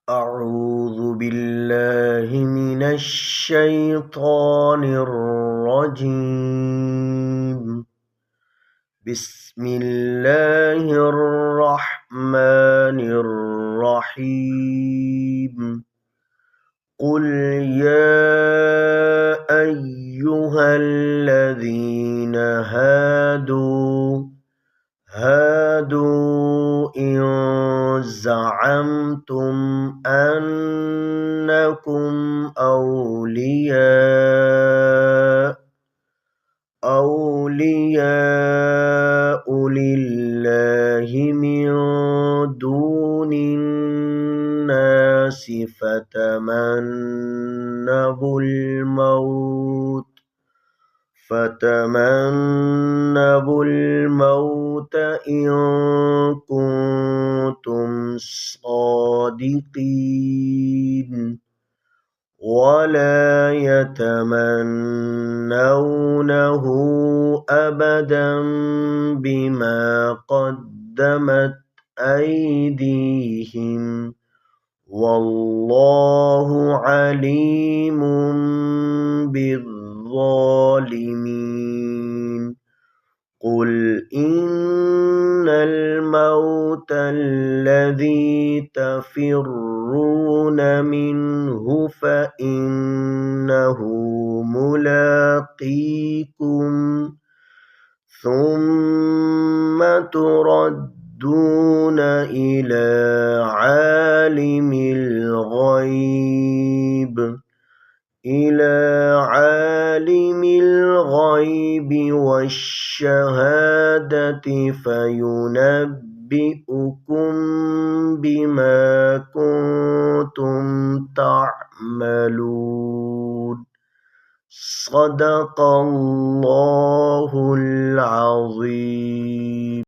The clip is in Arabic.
أعوذ بالله من الشيطان الرجيم. بسم الله الرحمن الرحيم. قل يا أيها الذين هادوا إن زعمتم أنكم أولياء لله من دون الناس فتمنوا الموت إن كنتم صادقين ولا يتمنونه أبدا بما قدمت أيديهم والله عليم بالظالمين. قل إن الموت الذي تفرون منه فإنه ملاقيكم ثم تردون إلى عالم الغيب والشهادة فينبئكم بما كنتم تعملون. صدق الله